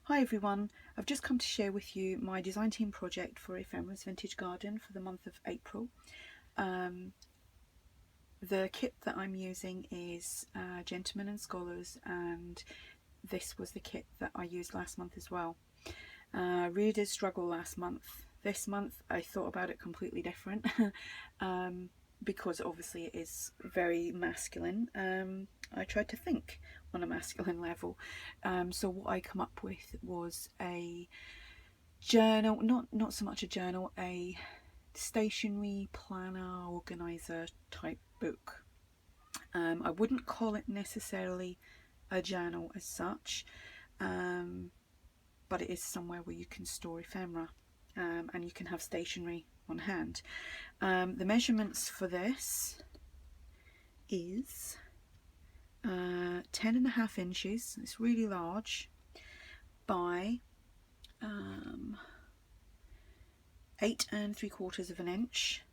Hi everyone, I've just come to share with you my design team project for Ephemeris Vintage Garden for the month of April. The kit that I'm using is Gentleman Scholars, and this was the kit that I used last month as well. Really did struggle last month. This month I thought about it completely different because obviously it is very masculine. I tried to think on a masculine level. So what I come up with was a journal, not so much a journal, a stationery planner organizer type book. I wouldn't call it necessarily a journal as such, but it is somewhere where you can store ephemera and you can have stationery on hand. The measurements for this is 10.5 inches, it's really large, by 8 3/4 of an inch.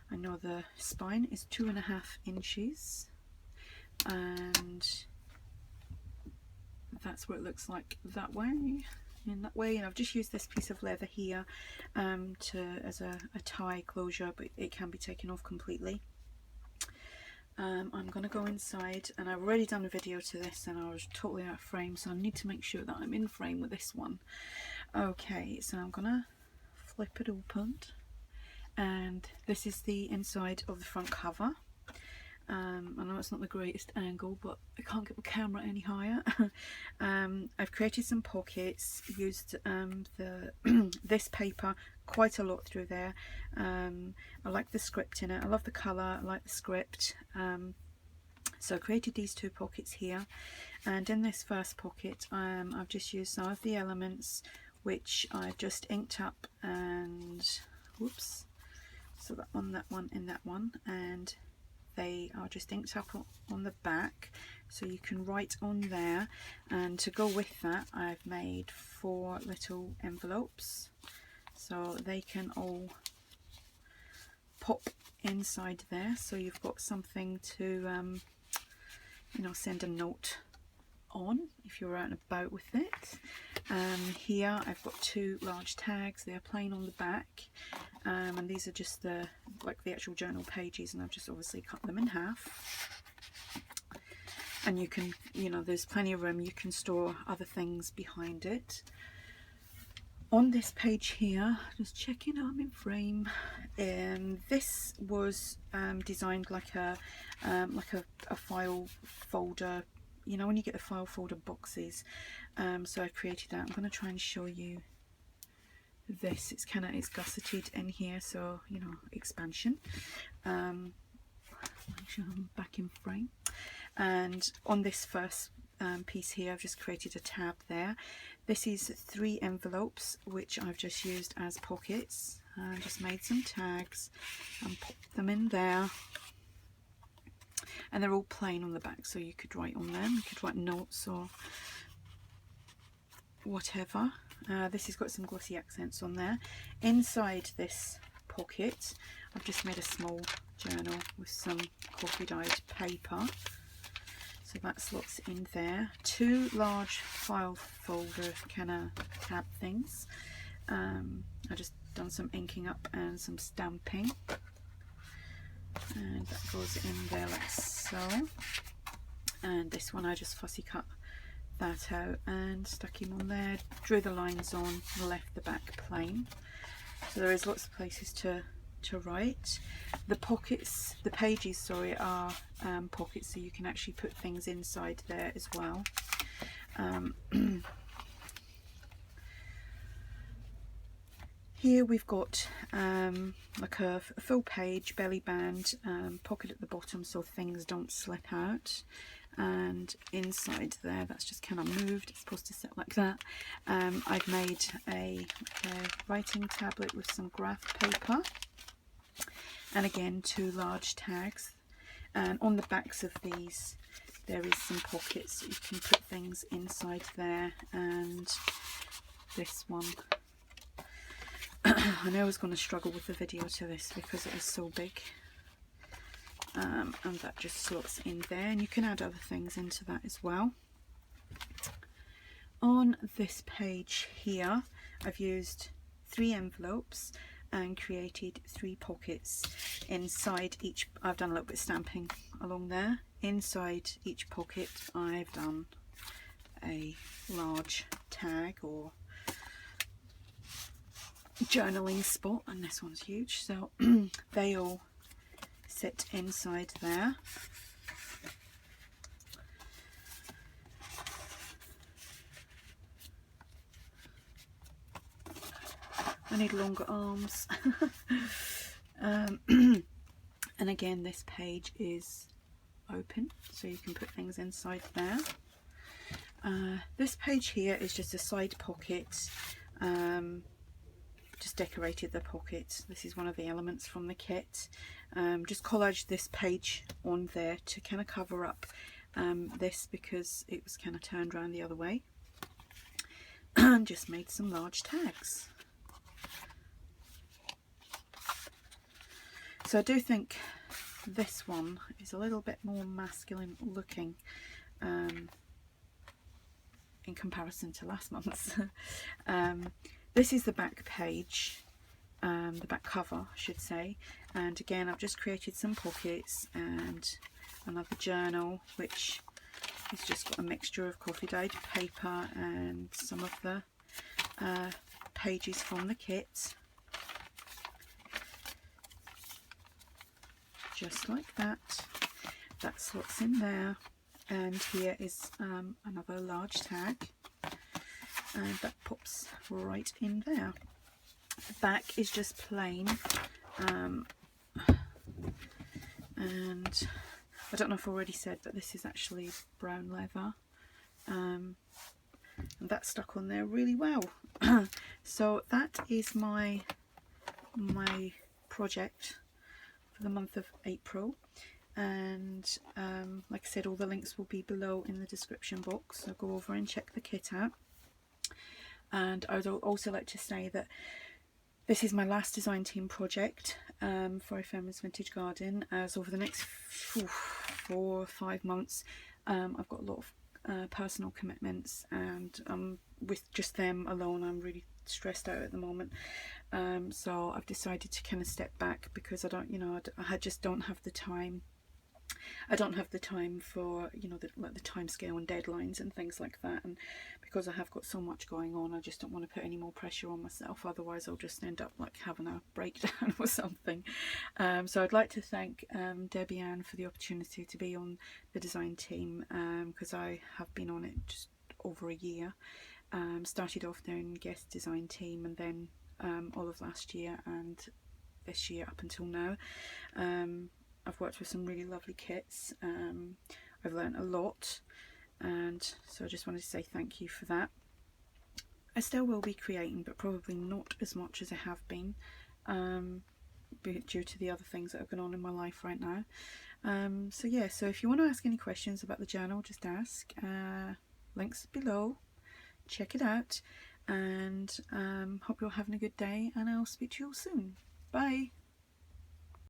I know the spine is 2.5 inches, and that's what it looks like that way. In that way, and I've just used this piece of leather here as a tie closure, but it can be taken off completely. I'm going to go inside, and I've already done a video to this and I was totally out of frame, so I need to make sure that I'm in frame with this one. Okay, so I'm going to flip it open, and this is the inside of the front cover. I know it's not the greatest angle, but I can't get my camera any higher. I've created some pockets, used this paper quite a lot through there. I like the script in it, I love the colour, I like the script. So I created these two pockets here, and in this first pocket I've just used some of the elements which I've just inked up, and whoops, so that on that one, in that one, and they are just inked up on the back so you can write on there. And to go with that, I've made 4 little envelopes so they can all pop inside there, so you've got something to send a note on if you're out and about with it. Here I've got 2 large tags, they are plain on the back, and these are just the actual journal pages, and I've just obviously cut them in half. And you can, there's plenty of room, you can store other things behind it. On this page here, just checking I'm in frame, this was designed like a file folder, when you get the file folder boxes. So I created that. I'm going to try and show you this. It's gusseted in here, so expansion. Make sure I'm back in frame. And on this first piece here, I've just created a tab there. This is 3 envelopes which I've just used as pockets. I just made some tags and popped them in there, and they're all plain on the back, so you could write on them, you could write notes or whatever. This has got some glossy accents on there. Inside this pocket I've just made a small journal with some coffee dyed paper, so that slots in there. 2 large file folder kind of tab things. I just done some inking up and some stamping, and that goes in there like so. And this one I just fussy cut that out and stuck him on there, drew the lines on, left the back plain. So there is lots of places to write. The pockets, the pages, sorry, are pockets, so you can actually put things inside there as well. Here we've got like a full page belly band, pocket at the bottom so things don't slip out, and inside there, that's just kind of moved, it's supposed to sit like that. I've made a writing tablet with some graph paper, and again 2 large tags, and on the backs of these there is some pockets so you can put things inside there. And this one, I know I was going to struggle with the video to this because it is so big, and that just slots in there, and you can add other things into that as well. On this page here, I've used 3 envelopes and created 3 pockets. Inside each, I've done a little bit of stamping along there. Inside each pocket I've done a large tag or journaling spot, and this one's huge, so they all sit inside there. I need longer arms. And again, this page is open, so you can put things inside there. This page here is just a side pocket. Just decorated the pocket. This is one of the elements from the kit. Just collaged this page on there to kind of cover up this, because it was kind of turned around the other way, and just made some large tags. So I do think this one is a little bit more masculine looking in comparison to last month's. This is the back page, the back cover I should say, and again I've just created some pockets and another journal, which has just got a mixture of coffee dyed paper and some of the pages from the kit. Just like that. That's what's in there, and here is another large tag, and that pops right in there. The back is just plain, and I don't know if I already said, but this is actually brown leather, and that stuck on there really well. So that is my project for the month of April, and like I said, all the links will be below in the description box, so go over and check the kit out. And I would also like to say that this is my last design team project for a Feminist Vintage Garden, as over the next 4 or 5 months I've got a lot of personal commitments, and with just them alone I'm really stressed out at the moment. So I've decided to kind of step back, because I don't, I just don't have the time. I don't have the time for, the time scale and deadlines and things like that, and because I have got so much going on, I just don't want to put any more pressure on myself, otherwise I'll just end up like having a breakdown or something. So I'd like to thank Debbie Ann for the opportunity to be on the design team, because I have been on it just over a year. Started off doing guest design team, and then all of last year and this year up until now. I've worked with some really lovely kits. I've learned a lot, and so I just wanted to say thank you for that. I still will be creating, but probably not as much as I have been, due to the other things that are going on in my life right now. So yeah, so if you want to ask any questions about the journal, just ask. Links below. Check it out, and hope you're having a good day, and I'll speak to you all soon. Bye.